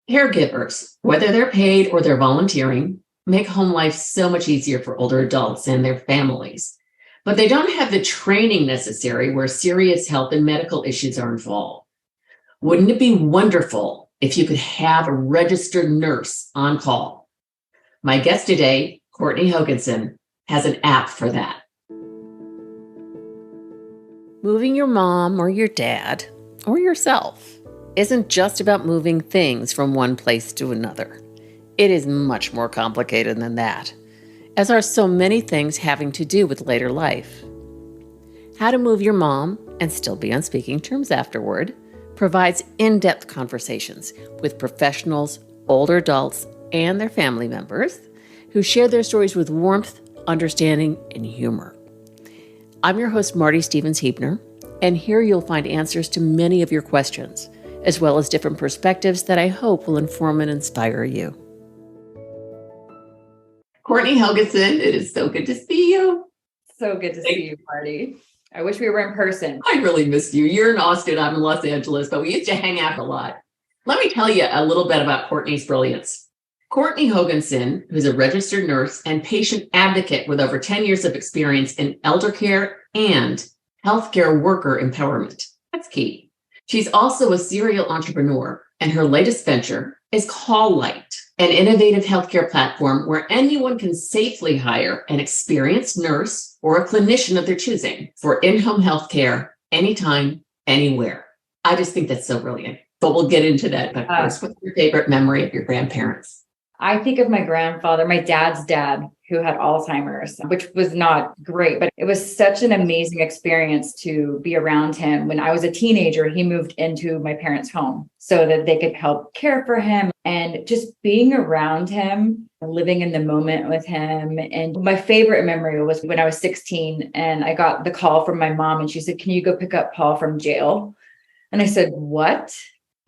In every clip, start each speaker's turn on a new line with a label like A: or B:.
A: Caregivers, whether they're paid or they're volunteering, make home life so much easier for older adults and their families. But they don't have the training necessary where serious health and medical issues are involved. Wouldn't it be wonderful if you could have a registered nurse on call? My guest today, Courtney Hogenson, has an app for that. Moving your mom or your dad or yourself isn't just about moving things from one place to another. It is much more complicated than that, as are so many things having to do with later life. How to Move Your Mom and Still Be on Speaking Terms Afterward provides in-depth conversations with professionals, older adults, and their family members who share their stories with warmth, understanding, and humor. I'm your host, Marty Stevens-Heebner, and here you'll find answers to many of your questions, as well as different perspectives that I hope will inform and inspire you. Courtney Hogenson, it is so good to see you.
B: So good to see you, Marty. I wish we were in person.
A: I really missed you. You're in Austin, I'm in Los Angeles, but we used to hang out a lot. Let me tell you a little bit about Courtney's brilliance. Courtney Hogenson, who's a registered nurse and patient advocate with over 10 years of experience in elder care and healthcare worker empowerment. That's key. She's also a serial entrepreneur, and her latest venture is Call Light, an innovative healthcare platform where anyone can safely hire an experienced nurse or a clinician of their choosing for in-home healthcare anytime, anywhere. I just think that's so brilliant. But we'll get into that. But first, what's your favorite memory of your grandparents?
B: I think of my grandfather, my dad's dad, who had Alzheimer's, which was not great, but it was such an amazing experience to be around him. When I was a teenager, he moved into my parents' home so that they could help care for him, and just being around him, living in the moment with him. And my favorite memory was when I was 16 and I got the call from my mom and she said, "Can you go pick up Paul from jail?" And I said, "What?"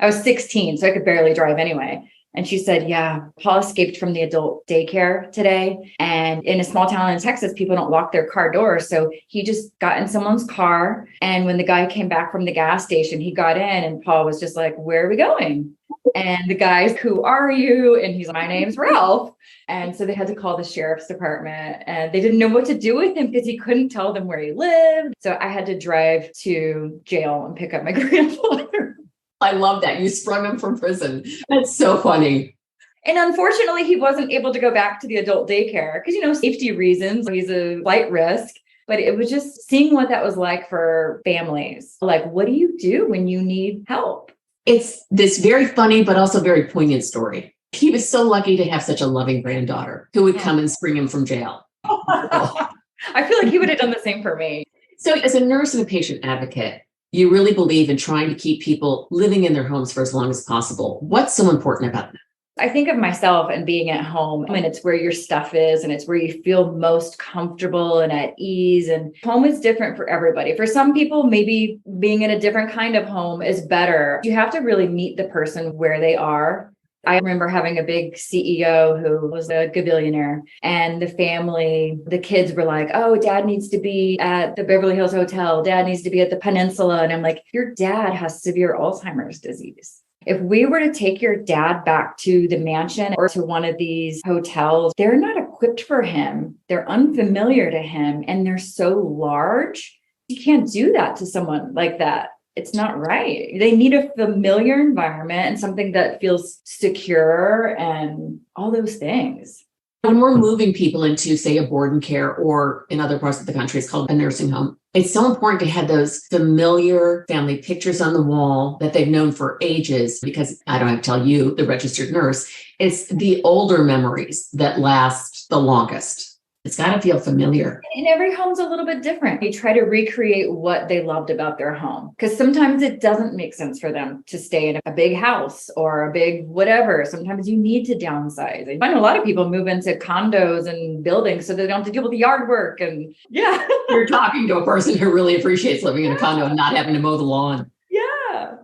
B: I was 16, so I could barely drive anyway. And she said, "Yeah, Paul escaped from the adult daycare today. And in a small town in Texas, people don't lock their car doors. So he just got in someone's car. And when the guy came back from the gas station, he got in and Paul was just like, 'Where are we going?' And the guy's, 'Who are you?' And he's, 'My name's Ralph.' And so they had to call the sheriff's department, and they didn't know what to do with him because he couldn't tell them where he lived. So I had to drive to jail and pick up my grandfather.
A: I love that. You sprung him from prison. That's so funny.
B: And unfortunately, he wasn't able to go back to the adult daycare because, safety reasons, he's a flight risk. But it was just seeing what that was like for families. Like, what do you do when you need help?
A: It's this very funny, but also very poignant story. He was so lucky to have such a loving granddaughter who would come and spring him from jail.
B: I feel like he would have done the same for me.
A: So as a nurse and a patient advocate, you really believe in trying to keep people living in their homes for as long as possible. What's so important about that?
B: I think of myself and being at home, and it's where your stuff is, and it's where you feel most comfortable and at ease. And home is different for everybody. For some people, maybe being in a different kind of home is better. You have to really meet the person where they are. I remember having a big CEO who was a gazillionaire, and the family, the kids were like, "Oh, dad needs to be at the Beverly Hills Hotel. Dad needs to be at the Peninsula." And I'm like, "Your dad has severe Alzheimer's disease. If we were to take your dad back to the mansion or to one of these hotels, they're not equipped for him. They're unfamiliar to him, and they're so large. You can't do that to someone like that. It's not right. They need a familiar environment and something that feels secure and all those things."
A: When we're moving people into, say, a board and care, or in other parts of the country, it's called a nursing home, it's so important to have those familiar family pictures on the wall that they've known for ages, because I don't have to tell you, the registered nurse, it's the older memories that last the longest. It's got to feel familiar.
B: And every home's a little bit different. You try to recreate what they loved about their home, because sometimes it doesn't make sense for them to stay in a big house or a big whatever. Sometimes you need to downsize. I find a lot of people move into condos and buildings so they don't have to deal with the yard work. And yeah.
A: You're talking to a person who really appreciates living in a condo and not having to mow the lawn.
B: Yeah.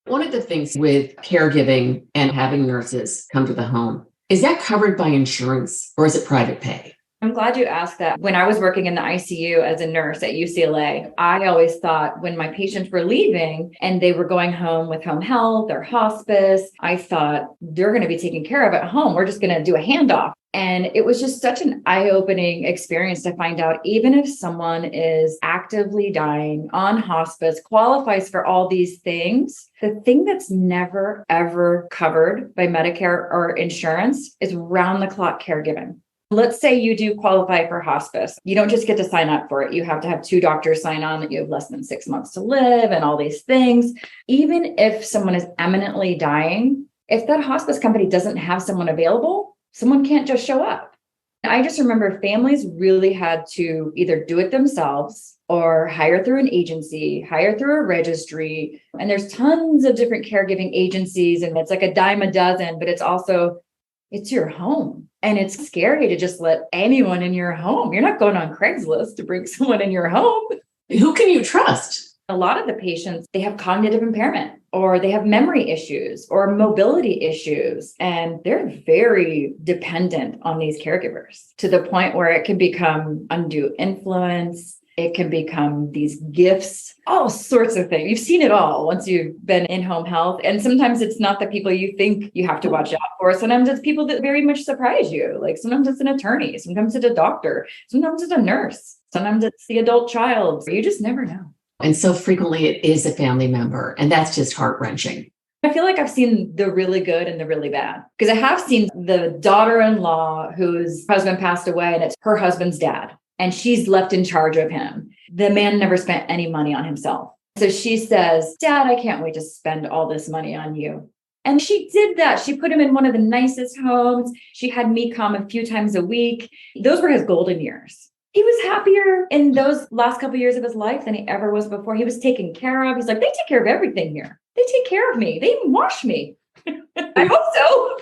A: One of the things with caregiving and having nurses come to the home, is that covered by insurance or is it private pay?
B: I'm glad you asked that. When I was working in the ICU as a nurse at UCLA, I always thought when my patients were leaving and they were going home with home health or hospice, I thought they're going to be taken care of at home. We're just going to do a handoff. And it was just such an eye-opening experience to find out, even if someone is actively dying on hospice, qualifies for all these things, the thing that's never, ever covered by Medicare or insurance is round-the-clock caregiving. Let's say you do qualify for hospice. You don't just get to sign up for it. You have to have 2 doctors sign on that you have less than 6 months to live and all these things. Even if someone is imminently dying, if that hospice company doesn't have someone available, someone can't just show up. I just remember families really had to either do it themselves or hire through an agency, hire through a registry. And there's tons of different caregiving agencies, and it's like a dime a dozen, but it's your home. And it's scary to just let anyone in your home. You're not going on Craigslist to bring someone in your home.
C: Who can you trust?
B: A lot of the patients, they have cognitive impairment, or they have memory issues or mobility issues. And they're very dependent on these caregivers to the point where it can become undue influence. It can become these gifts, all sorts of things. You've seen it all once you've been in home health. And sometimes it's not the people you think you have to watch out for. Sometimes it's people that very much surprise you. Like sometimes it's an attorney, sometimes it's a doctor, sometimes it's a nurse, sometimes it's the adult child. You just never know.
C: And so frequently it is a family member, and that's just heart-wrenching.
B: I feel like I've seen the really good and the really bad, because I have seen the daughter-in-law whose husband passed away, and it's her husband's dad. And she's left in charge of him. The man never spent any money on himself. So she says, Dad, I can't wait to spend all this money on you. And she did that. She put him in one of the nicest homes. She had me come a few times a week. Those were his golden years. He was happier in those last couple of years of his life than he ever was before. He was taken care of. He's like, they take care of everything here. They take care of me. They even wash me. I hope so.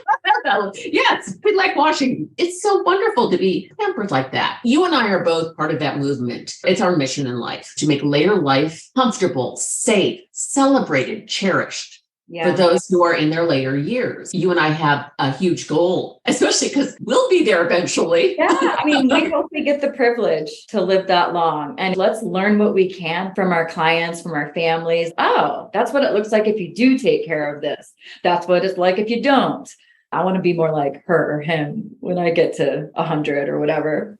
C: Yes, we like washing. It's so wonderful to be pampered like that. You and I are both part of that movement. It's our mission in life to make later life comfortable, safe, celebrated, cherished.
B: Yeah.
C: For those who are in their later years. You and I have a huge goal, especially because we'll be there eventually.
B: Yeah. I mean, we hope we get the privilege to live that long, and let's learn what we can from our clients, from our families. Oh, that's what it looks like if you do take care of this. That's what it's like if you don't. I want to be more like her or him when I get to 100 or whatever.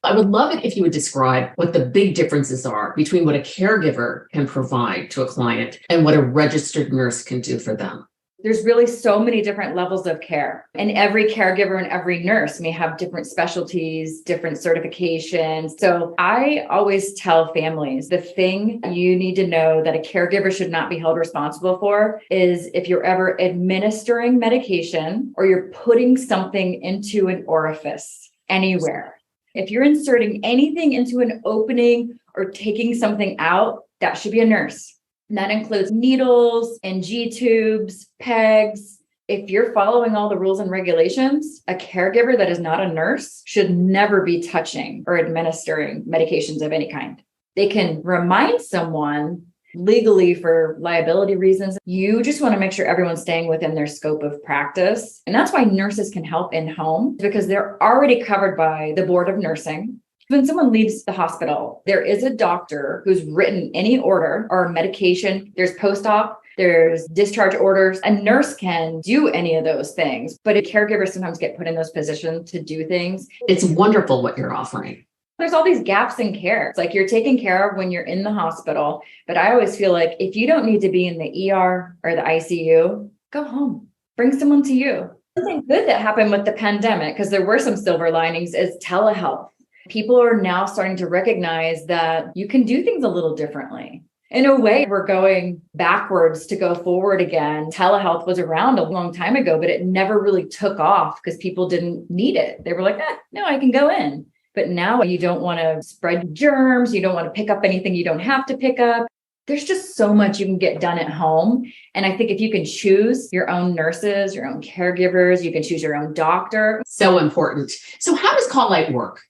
C: I would love it if you would describe what the big differences are between what a caregiver can provide to a client and what a registered nurse can do for them.
B: There's really so many different levels of care, and every caregiver and every nurse may have different specialties, different certifications. So I always tell families the thing you need to know that a caregiver should not be held responsible for is if you're ever administering medication or you're putting something into an orifice anywhere. If you're inserting anything into an opening or taking something out, that should be a nurse. And that includes needles, NG tubes, pegs. If you're following all the rules and regulations, a caregiver that is not a nurse should never be touching or administering medications of any kind. They can remind someone legally for liability reasons. You just want to make sure everyone's staying within their scope of practice. And that's why nurses can help in home, because they're already covered by the Board of Nursing. When someone leaves the hospital, there is a doctor who's written any order or medication. There's post-op, there's discharge orders. A nurse can do any of those things, but a caregiver sometimes get put in those positions to do things.
C: It's wonderful what you're offering.
B: There's all these gaps in care. It's like you're taken care of when you're in the hospital. But I always feel like if you don't need to be in the ER or the ICU, go home. Bring someone to you. Something good that happened with the pandemic, because there were some silver linings, is telehealth. People are now starting to recognize that you can do things a little differently. In a way, we're going backwards to go forward again. Telehealth was around a long time ago, but it never really took off because people didn't need it. They were like, no, I can go in. But now you don't want to spread germs. You don't want to pick up anything you don't have to pick up. There's just so much you can get done at home. And I think if you can choose your own nurses, your own caregivers, you can choose your own doctor.
C: So important. So how does Call Light work?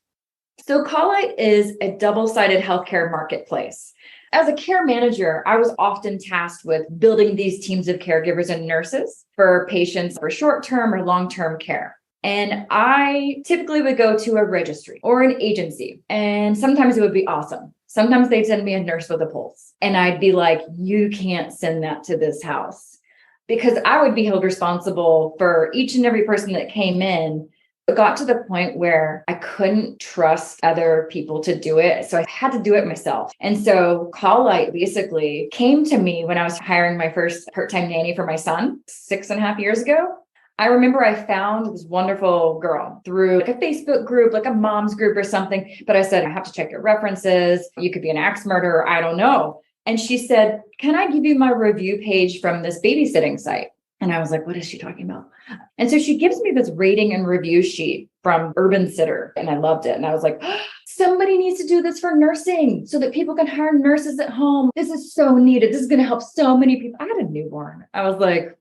B: So Call Light is a double-sided healthcare marketplace. As a care manager, I was often tasked with building these teams of caregivers and nurses for patients for short-term or long-term care. And I typically would go to a registry or an agency, and sometimes it would be awesome. Sometimes they'd send me a nurse with a pulse, and I'd be like, you can't send that to this house, because I would be held responsible for each and every person that came in. It got to the point where I couldn't trust other people to do it. So I had to do it myself. And so Call Light basically came to me when I was hiring my first part-time nanny for my son 6.5 years ago. I remember I found this wonderful girl through like a Facebook group, like a mom's group or something. But I said, I have to check your references. You could be an axe murderer. I don't know. And she said, can I give you my review page from this babysitting site? And I was like, what is she talking about? And so she gives me this rating and review sheet from Urban Sitter. And I loved it. And I was like, somebody needs to do this for nursing so that people can hire nurses at home. This is so needed. This is going to help so many people. I had a newborn. I was like,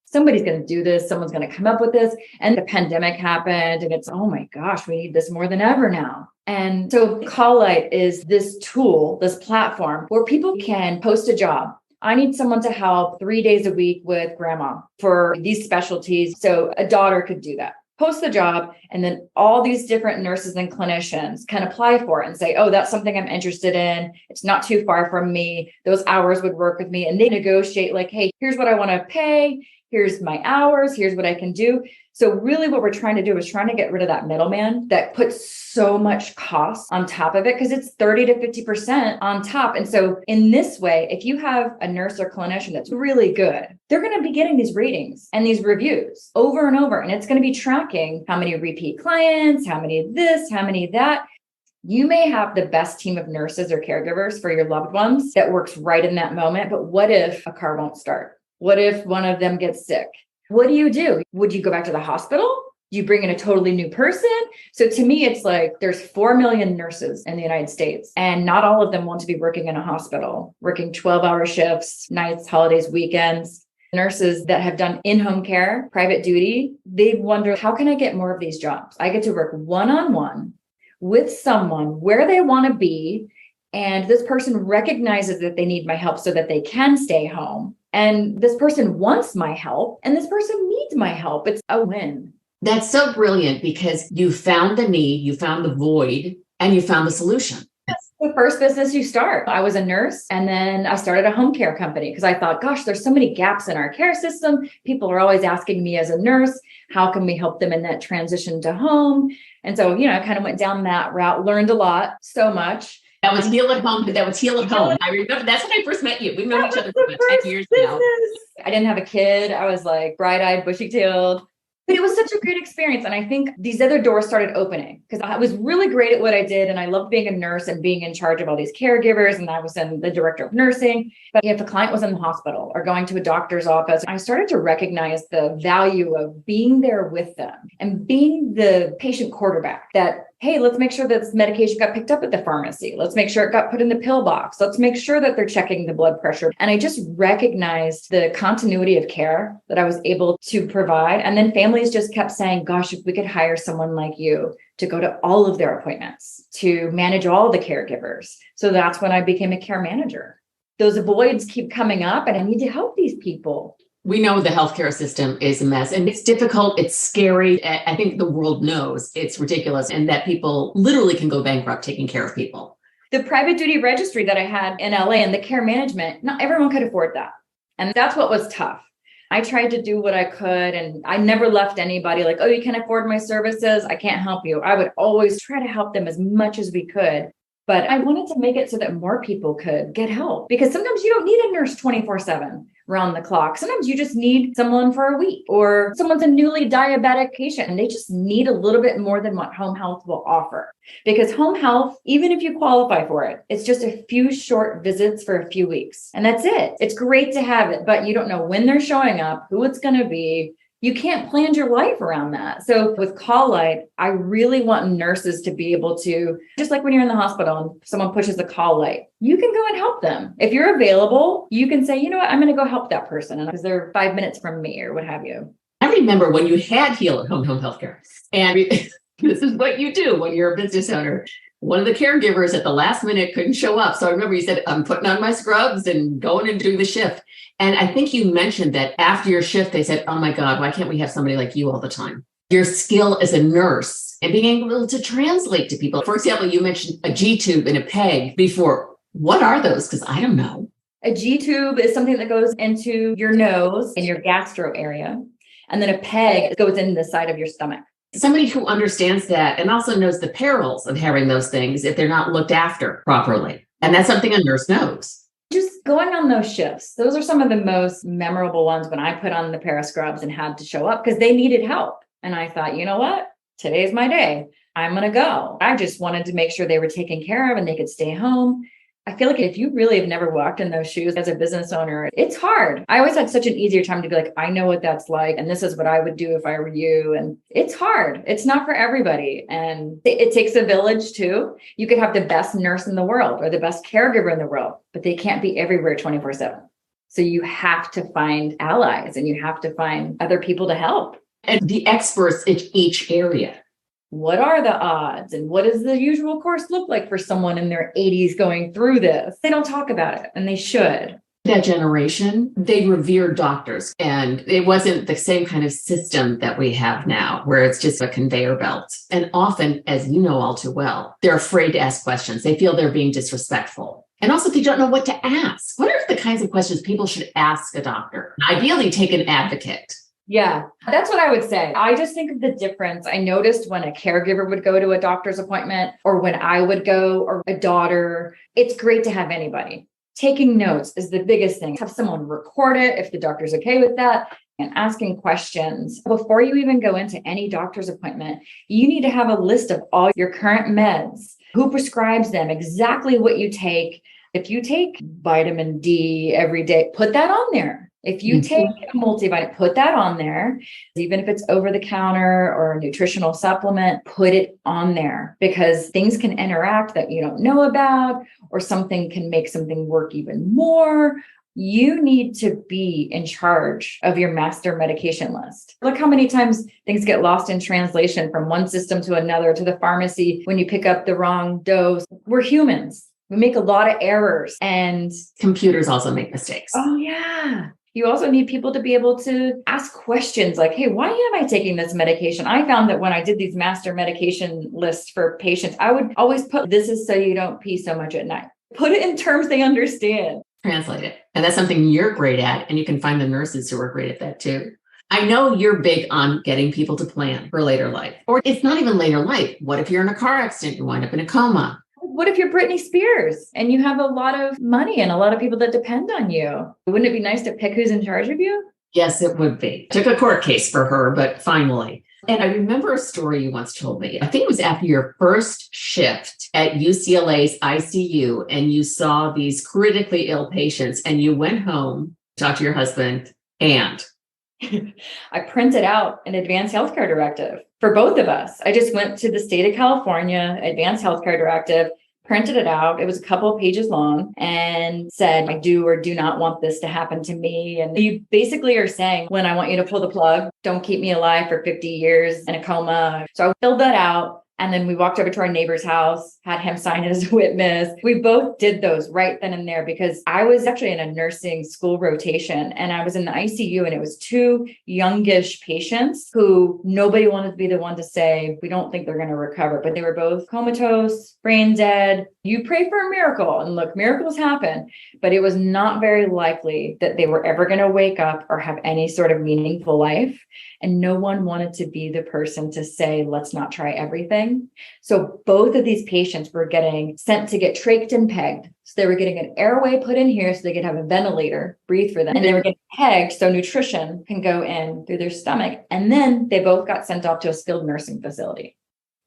B: somebody's going to do this. Someone's going to come up with this. And the pandemic happened. And it's, oh my gosh, we need this more than ever now. And so Call Light is this tool, this platform where people can post a job. I need someone to help 3 days a week with grandma for these specialties. So a daughter could do that. Post the job, and then all these different nurses and clinicians can apply for it and say, oh, that's something I'm interested in. It's not too far from me. Those hours would work with me. And they negotiate like, hey, here's what I want to pay. Here's my hours. Here's what I can do. So really what we're trying to do is trying to get rid of that middleman that puts so much cost on top of it, because it's 30 to 50% on top. And so in this way, if you have a nurse or clinician that's really good, they're going to be getting these ratings and these reviews over and over. And it's going to be tracking how many repeat clients, how many this, how many that. You may have the best team of nurses or caregivers for your loved ones that works right in that moment. But what if a car won't start? What if one of them gets sick? What do? Would you go back to the hospital? You bring in a totally new person? So to me, it's like there's 4 million nurses in the United States, and not all of them want to be working in a hospital, working 12-hour shifts, nights, holidays, weekends. Nurses that have done in-home care, private duty, they wonder, how can I get more of these jobs? I get to work one-on-one with someone where they want to be, and this person recognizes that they need my help so that they can stay home. And this person wants my help, and this person needs my help. It's a win.
C: That's so brilliant, because you found the need, you found the void, and you found the solution.
B: That's the first business you start. I was a nurse, and then I started a home care company because I thought, gosh, there's so many gaps in our care system. People are always asking me as a nurse, how can we help them in that transition to home? And so, I kind of went down that route, learned a lot, so much.
C: That was Heal at Home. That was Heal at Home. I remember that's when I first met you. We've known each other for about 10 years now.
B: I didn't have a kid. I was like bright-eyed, bushy-tailed. But it was such a great experience. And I think these other doors started opening because I was really great at what I did. And I loved being a nurse and being in charge of all these caregivers. And I was in the director of nursing. But if a client was in the hospital or going to a doctor's office, I started to recognize the value of being there with them and being the patient quarterback that, hey, let's make sure that this medication got picked up at the pharmacy. Let's make sure it got put in the pill box. Let's make sure that they're checking the blood pressure. And I just recognized the continuity of care that I was able to provide. And then families just kept saying, gosh, if we could hire someone like you to go to all of their appointments, to manage all the caregivers. So that's when I became a care manager. Those voids keep coming up, and I need to help these people.
C: We know the healthcare system is a mess, and it's difficult. It's scary. I think the world knows it's ridiculous, and that people literally can go bankrupt taking care of people.
B: The private duty registry that I had in LA and the care management, not everyone could afford that. And that's what was tough. I tried to do what I could, and I never left anybody like, oh, you can't afford my services, I can't help you. I would always try to help them as much as we could. But I wanted to make it so that more people could get help, because sometimes you don't need a nurse 24/7 around the clock. Sometimes you just need someone for a week, or someone's a newly diabetic patient and they just need a little bit more than what home health will offer. Because home health, even if you qualify for it, it's just a few short visits for a few weeks. And that's it. It's great to have it, but you don't know when they're showing up, who it's going to be. You can't plan your life around that. So with Call Light, I really want nurses to be able to, just like when you're in the hospital and someone pushes a call light, you can go and help them. If you're available, you can say, you know what, I'm going to go help that person because they're 5 minutes from me or what have you.
C: I remember when you had Heal at Home healthcare, and this is what you do when you're a business owner. One of the caregivers at the last minute couldn't show up. So I remember you said, I'm putting on my scrubs and going and doing the shift. And I think you mentioned that after your shift, they said, oh my God, why can't we have somebody like you all the time? Your skill as a nurse and being able to translate to people. For example, you mentioned a G tube and a PEG before. What are those? Because I don't know.
B: A G tube is something that goes into your nose and your gastro area. And then a PEG goes in the side of your stomach.
C: Somebody who understands that and also knows the perils of having those things if they're not looked after properly. And that's something a nurse knows.
B: Just going on those shifts. Those are some of the most memorable ones when I put on the pair of scrubs and had to show up because they needed help. And I thought, you know what? Today's my day. I'm going to go. I just wanted to make sure they were taken care of and they could stay home. I feel like if you really have never walked in those shoes as a business owner, it's hard. I always had such an easier time to be like, I know what that's like. And this is what I would do if I were you. And it's hard. It's not for everybody. And it takes a village too. You could have the best nurse in the world or the best caregiver in the world, but they can't be everywhere 24/7. So you have to find allies and you have to find other people to help.
C: And the experts in each area.
B: What are the odds and what does the usual course look like for someone in their 80s going through this? They don't talk about it and they should.
C: That generation, they revered doctors and it wasn't the same kind of system that we have now where it's just a conveyor belt. And often, as you know all too well, they're afraid to ask questions. They feel they're being disrespectful. And also they don't know what to ask. What are the kinds of questions people should ask a doctor? Ideally, take an advocate.
B: Yeah, that's what I would say. I just think of the difference. I noticed when a caregiver would go to a doctor's appointment or when I would go or a daughter, it's great to have anybody. Taking notes is the biggest thing. Have someone record it if the doctor's okay with that and asking questions. Before you even go into any doctor's appointment, you need to have a list of all your current meds, who prescribes them, exactly what you take. If you take vitamin D every day, put that on there. If you take a multivitamin, put that on there. Even if it's over the counter or a nutritional supplement, put it on there because things can interact that you don't know about, or something can make something work even more. You need to be in charge of your master medication list. Look how many times things get lost in translation from one system to another, to the pharmacy when you pick up the wrong dose. We're humans. We make a lot of errors and
C: computers also make mistakes.
B: Oh, yeah. You also need people to be able to ask questions like, hey, why am I taking this medication? I found that when I did these master medication lists for patients, I would always put, this is so you don't pee so much at night. Put it in terms they understand.
C: Translate it. And that's something you're great at. And you can find the nurses who are great at that too. I know you're big on getting people to plan for later life. Or it's not even later life. What if you're in a car accident, you wind up in a coma?
B: What if you're Britney Spears and you have a lot of money and a lot of people that depend on you? Wouldn't it be nice to pick who's in charge of you?
C: Yes, it would be. Took a court case for her, but finally. And I remember a story you once told me. I think it was after your first shift at UCLA's ICU and you saw these critically ill patients and you went home, talked to your husband, and
B: I printed out an advanced healthcare directive for both of us. I just went to the state of California, advanced healthcare directive, printed it out. It was a couple of pages long and said, I do or do not want this to happen to me. And you basically are saying, when I want you to pull the plug, don't keep me alive for 50 years in a coma. So I filled that out. And then we walked over to our neighbor's house, had him sign it as a witness. We both did those right then and there because I was actually in a nursing school rotation and I was in the ICU and it was two youngish patients who nobody wanted to be the one to say, we don't think they're going to recover, but they were both comatose, brain dead. You pray for a miracle and look, miracles happen, but it was not very likely that they were ever going to wake up or have any sort of meaningful life. And no one wanted to be the person to say, let's not try everything. So both of these patients were getting sent to get trached and pegged. So they were getting an airway put in here so they could have a ventilator breathe for them. And they were getting pegged so nutrition can go in through their stomach. And then they both got sent off to a skilled nursing facility.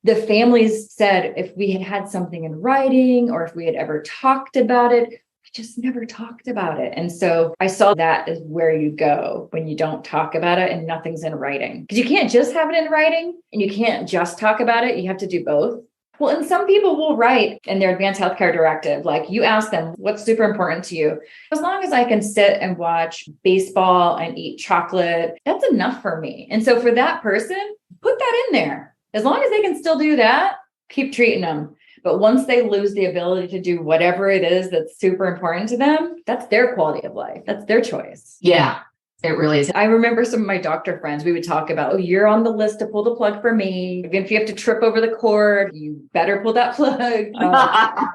B: The families said if we had had something in writing or if we had ever talked about it, we just never talked about it. And so I saw that as where you go when you don't talk about it and nothing's in writing. Because you can't just have it in writing and you can't just talk about it. You have to do both. Well, and some people will write in their advanced healthcare directive, like you ask them, what's super important to you? As long as I can sit and watch baseball and eat chocolate, that's enough for me. And so for that person, put that in there. As long as they can still do that, keep treating them. But once they lose the ability to do whatever it is that's super important to them, that's their quality of life. That's their choice.
C: Yeah. It really is.
B: I remember some of my doctor friends, we would talk about, oh, you're on the list to pull the plug for me. If you have to trip over the cord, you better pull that plug.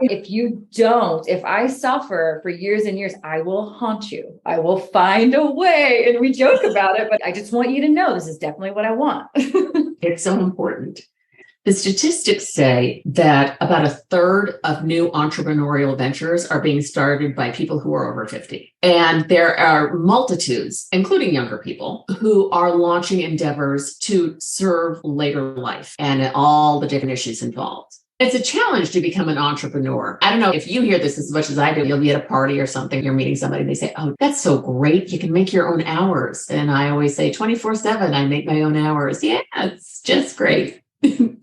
B: If you don't, if I suffer for years and years, I will haunt you. I will find a way. And we joke about it, but I just want you to know this is definitely what I want.
C: It's so important. The statistics say that about a third of new entrepreneurial ventures are being started by people who are over 50. And there are multitudes, including younger people, who are launching endeavors to serve later life and all the different issues involved. It's a challenge to become an entrepreneur. I don't know if you hear this as much as I do. You'll be at a party or something, you're meeting somebody, and they say, oh, that's so great. You can make your own hours. And I always say 24/7, I make my own hours. Yeah, it's just great.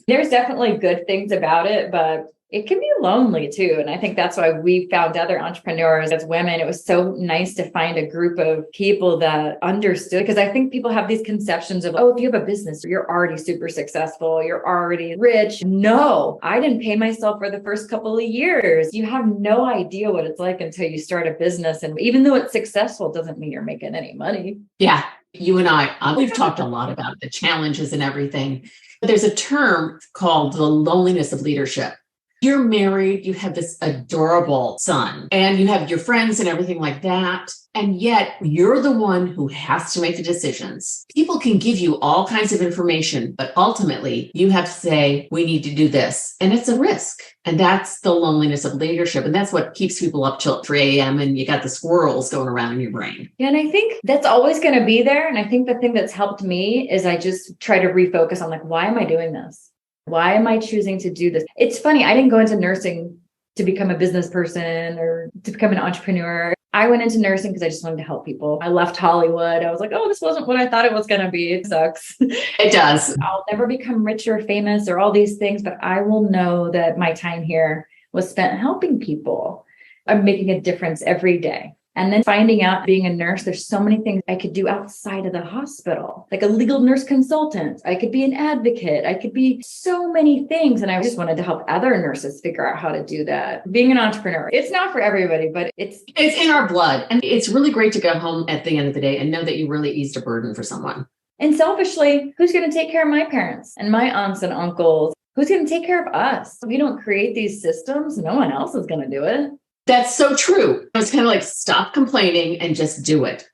B: There's definitely good things about it, but it can be lonely too. And I think that's why we found other entrepreneurs as women. It was so nice to find a group of people that understood, because I think people have these conceptions of, oh, if you have a business, you're already super successful, you're already rich. No, I didn't pay myself for the first couple of years. You have no idea what it's like until you start a business. And even though it's successful, doesn't mean you're making any money.
C: Yeah, you and I, we've talked a lot about the challenges and everything. There's a term called the loneliness of leadership. You're married, you have this adorable son, and you have your friends and everything like that. And yet you're the one who has to make the decisions. People can give you all kinds of information, but ultimately you have to say, we need to do this. And it's a risk. And that's the loneliness of leadership. And that's what keeps people up till 3 a.m. and you got the swirls going around in your brain.
B: Yeah, and I think that's always going to be there. And I think the thing that's helped me is I just try to refocus on like, why am I doing this? Why am I choosing to do this? It's funny. I didn't go into nursing to become a business person or to become an entrepreneur. I went into nursing because I just wanted to help people. I left Hollywood. I was like, oh, this wasn't what I thought it was going to be. It sucks.
C: It does.
B: I'll never become rich or famous or all these things, but I will know that my time here was spent helping people. I'm making a difference every day. And then finding out being a nurse, there's so many things I could do outside of the hospital, like a legal nurse consultant. I could be an advocate. I could be so many things. And I just wanted to help other nurses figure out how to do that. Being an entrepreneur, it's not for everybody, but it's
C: in our blood. And it's really great to go home at the end of the day and know that you really eased a burden for someone.
B: And selfishly, who's going to take care of my parents and my aunts and uncles? Who's going to take care of us? We don't create these systems. No one else is going to do it.
C: That's so true. It's kind of like stop complaining and just do it.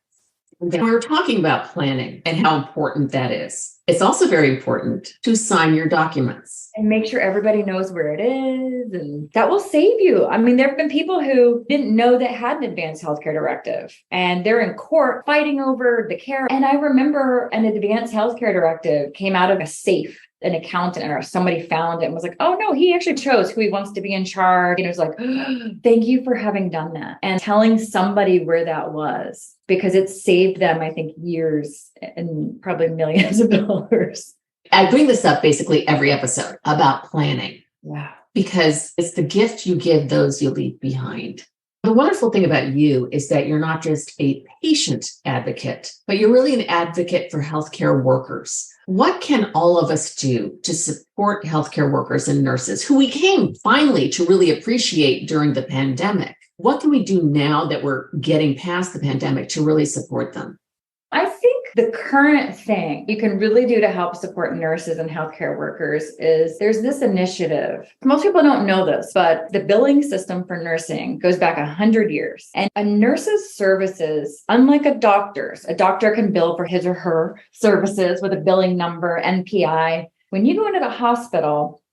C: We were talking about planning and how important that is. It's also very important to sign your documents.
B: And make sure everybody knows where it is. And that will save you. I mean, there have been people who didn't know that had an advanced healthcare directive and they're in court fighting over the care. And I remember an advanced healthcare directive came out of a safe. An accountant or somebody found it and was like, oh no, he actually chose who he wants to be in charge. And it was like, oh, thank you for having done that. And telling somebody where that was, because it saved them, I think, years and probably millions of dollars.
C: I bring this up basically every episode about planning.
B: Yeah.
C: Because it's the gift you give those you leave behind. The wonderful thing about you is that you're not just a patient advocate, but you're really an advocate for healthcare workers. What can all of us do to support healthcare workers and nurses who we came finally to really appreciate during the pandemic? What can we do now that we're getting past the pandemic to really support them?
B: I think the current thing you can really do to help support nurses and healthcare workers is there's this initiative. Most people don't know this, but the billing system for nursing goes back 100 years. And a nurse's services, unlike a doctor can bill for his or her services with a billing number, NPI. When you go into the hospital,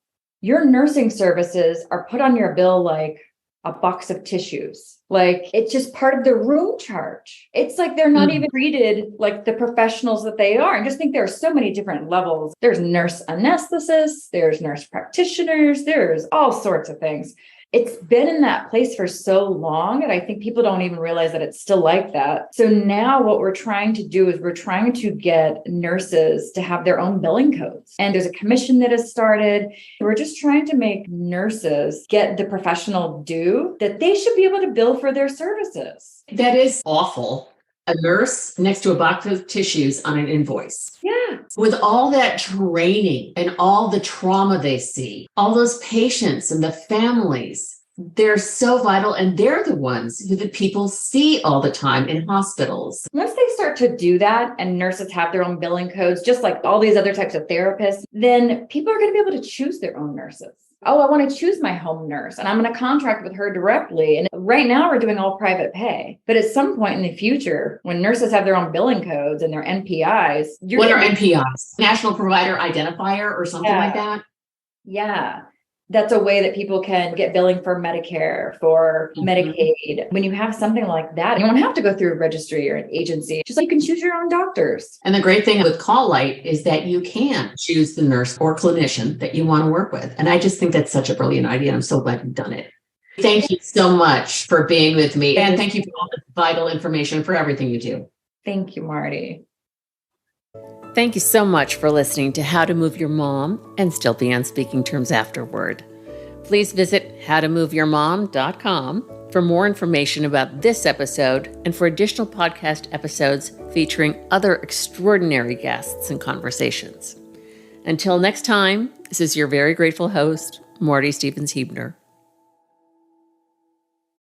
B: your nursing services are put on your bill like a box of tissues. Like it's just part of the room charge. It's like they're not even treated like the professionals that they are. And just think there are so many different levels. There's nurse anesthetists, there's nurse practitioners, there's all sorts of things. It's been in that place for so long that I think people don't even realize that it's still like that. So now what we're trying to do is we're trying to get nurses to have their own billing codes. And there's a commission that has started. We're just trying to make nurses get the professional due that they should be able to bill for their services.
C: That is awful. A nurse next to a box of tissues on an invoice.
B: Yeah.
C: With all that training and all the trauma they see, all those patients and the families, They're so vital, and they're the ones who the people see all the time in hospitals.
B: Once they start to do that and nurses have their own billing codes, just like all these other types of therapists, then people are going to be able to choose their own nurses. Oh, I want to choose my home nurse and I'm going to contract with her directly. And right now we're doing all private pay. But at some point in the future, when nurses have their own billing codes and their NPIs,
C: what are NPIs? National Provider Identifier or something like that?
B: Yeah. That's a way that people can get billing for Medicare, for Medicaid. When you have something like that, you don't have to go through a registry or an agency. Just like you can choose your own doctors.
C: And the great thing with Call Light is that you can choose the nurse or clinician that you want to work with. And I just think that's such a brilliant idea. I'm so glad you've done it. Thank you so much for being with me. And thank you for all the vital information for everything you do.
B: Thank you, Marty.
A: Thank you so much for listening to How to Move Your Mom and Still Be on Speaking Terms Afterward. Please visit howtomoveyourmom.com for more information about this episode and for additional podcast episodes featuring other extraordinary guests and conversations. Until next time, this is your very grateful host, Marty Stevens-Heebner.